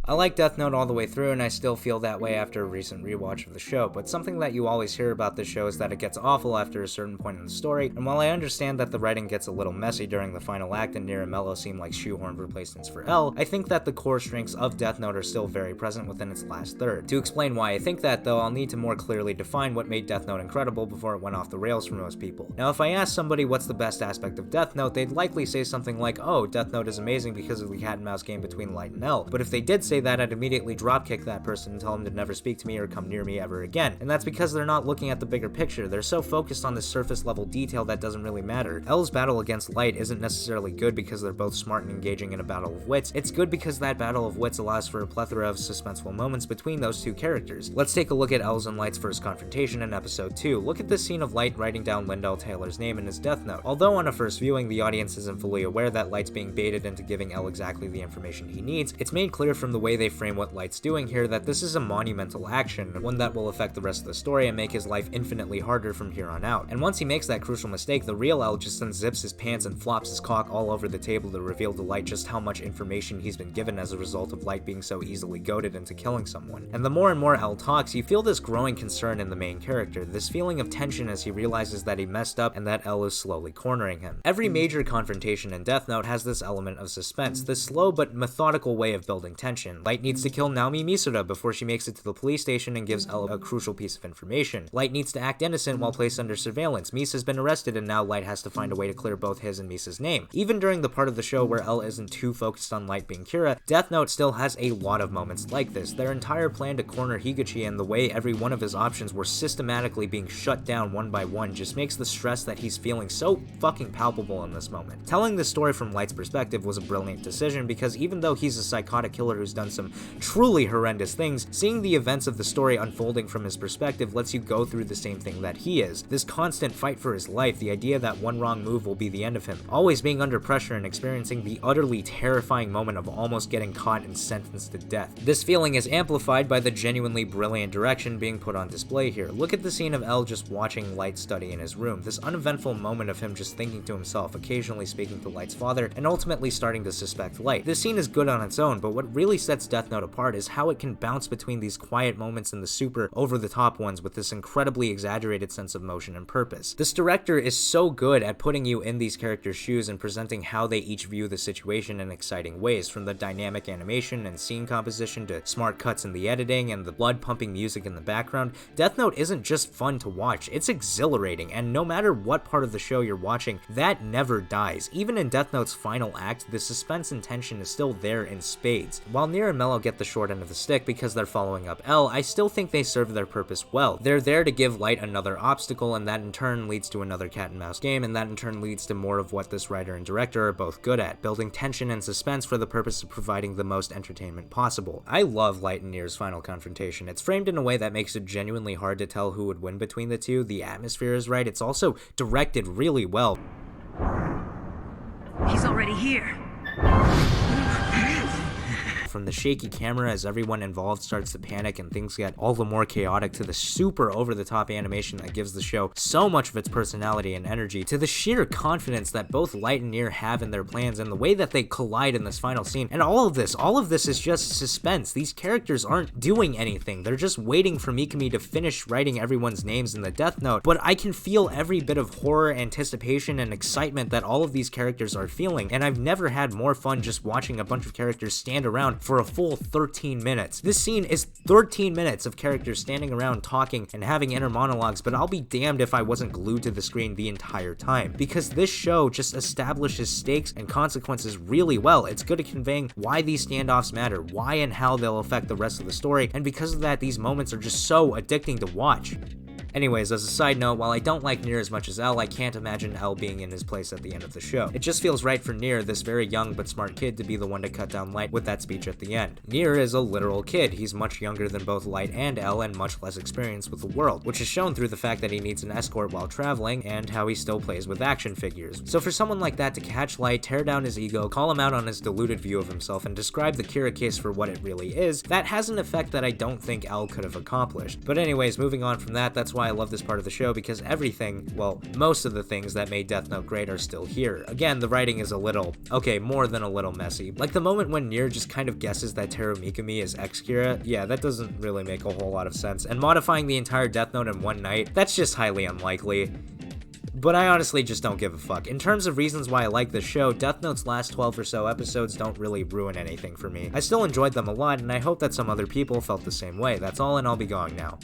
I like Death Note all the way through, and I still feel that way after a recent rewatch of the show, but something that you always hear about this show is that it gets awful after a certain point in the story, and while I understand that the writing gets a little messy during the final act and Nier and Mello seem like shoehorned replacements for L, I think that the core strengths of Death Note are still very present within its last third. To explain why I think that, though, I'll need to more clearly define what made Death Note incredible before it went off the rails for most people. Now, if I ask somebody what's the best aspect of Death Note, they'd likely say something like, oh, Death Note is amazing because of the cat and mouse game between Light and L, but if they did say that, I'd immediately dropkick that person and tell them to never speak to me or come near me ever again, and that's because they're not looking at the bigger picture. They're so focused on this surface level detail that doesn't really matter. L's battle against Light isn't necessarily good because they're both smart and engaging in a battle of wits. It's good because that battle of wits allows for a plethora of suspenseful moments between those two characters. Let's take a look at L's and Light's first confrontation in episode 2. Look at this scene of Light writing down Lindell Taylor's name in his Death Note. Although on a first viewing, the audience isn't fully aware that Light's being baited into giving L exactly the information he needs, it's made clear from the way they frame what Light's doing here that this is a monumental action, one that will affect the rest of the story and make his life infinitely harder from here on out. And once he makes that crucial mistake, the real L just unzips his pants and flops his cock all over the table to reveal to Light just how much information he's been given as a result of Light being so easily goaded into killing someone. And the more and more L talks, you feel this growing concern in the main character, this feeling of tension as he realizes that he messed up and that L is slowly cornering him. Every major confrontation in Death Note has this element of suspense, this slow but methodical way of building tension. Light needs to kill Naomi Misura before she makes it to the police station and gives L a crucial piece of information. Light needs to act innocent while placed under surveillance. Misa's been arrested and now Light has to find a way to clear both his and Misa's name. Even during the part of the show where L isn't too focused on Light being Kira, Death Note still has a lot of moments like this. Their entire plan to corner Higuchi and the way every one of his options were systematically being shut down one by one just makes the stress that he's feeling so fucking palpable in this moment. Telling this story from Light's perspective was a brilliant decision because even though he's a psychotic killer who's done some truly horrendous things, seeing the events of the story unfolding from his perspective lets you go through the same thing that he is. This constant fight for his life, the idea that one wrong move will be the end of him, always being under pressure and experiencing the utterly terrifying moment of almost getting caught and sentenced to death. This feeling is amplified by the genuinely brilliant direction being put on display here. Look at the scene of L just watching Light study in his room, this uneventful moment of him just thinking to himself, occasionally speaking to Light's father, and ultimately starting to suspect Light. This scene is good on its own, but what really sets Death Note apart is how it can bounce between these quiet moments and the super over-the-top ones with this incredibly exaggerated sense of motion and purpose. This director is so good at putting you in these characters' shoes and presenting how they each view the situation in exciting ways, from the dynamic animation and scene composition to smart cuts in the editing and the blood-pumping music in the background. Death Note isn't just fun to watch, it's exhilarating, and no matter what part of the show you're watching, that never dies. Even in Death Note's final act, the suspense and tension is still there in spades. While Nier and Mello get the short end of the stick because they're following up L, I still think they serve their purpose well. They're there to give Light another obstacle, and that in turn leads to another cat and mouse game, and that in turn leads to more of what this writer and director are both good at, building tension and suspense for the purpose of providing the most entertainment possible. I love Light and Nier's final confrontation. It's framed in a way that makes it genuinely hard to tell who would win between the two. The atmosphere is right. It's also directed really well. He's already here. From the shaky camera as everyone involved starts to panic and things get all the more chaotic, to the super over-the-top animation that gives the show so much of its personality and energy, to the sheer confidence that both Light and Nier have in their plans and the way that they collide in this final scene. And all of this is just suspense. These characters aren't doing anything. They're just waiting for Mikami to finish writing everyone's names in the Death Note, but I can feel every bit of horror, anticipation, and excitement that all of these characters are feeling, and I've never had more fun just watching a bunch of characters stand around for a full 13 minutes. This scene is 13 minutes of characters standing around talking and having inner monologues, but I'll be damned if I wasn't glued to the screen the entire time, because this show just establishes stakes and consequences really well. It's good at conveying why these standoffs matter, why and how they'll affect the rest of the story, and because of that, these moments are just so addicting to watch. Anyways, as a side note, while I don't like Nier as much as L, I can't imagine L being in his place at the end of the show. It just feels right for Nier, this very young but smart kid, to be the one to cut down Light with that speech at the end. Nier is a literal kid. He's much younger than both Light and L and much less experienced with the world, which is shown through the fact that he needs an escort while traveling and how he still plays with action figures. So for someone like that to catch Light, tear down his ego, call him out on his deluded view of himself, and describe the Kira case for what it really is, that has an effect that I don't think L could have accomplished. But anyways, moving on from that, that's why why I love this part of the show, because everything, well, most of the things that made Death Note great are still here. Again, the writing is a little, okay, more than a little messy. Like the moment when Nier just kind of guesses that Teru Mikami is Ex-Kira, yeah, that doesn't really make a whole lot of sense. And modifying the entire Death Note in one night, that's just highly unlikely. But I honestly just don't give a fuck. In terms of reasons why I like this show, Death Note's last 12 or so episodes don't really ruin anything for me. I still enjoyed them a lot, and I hope that some other people felt the same way. That's all, and I'll be going now.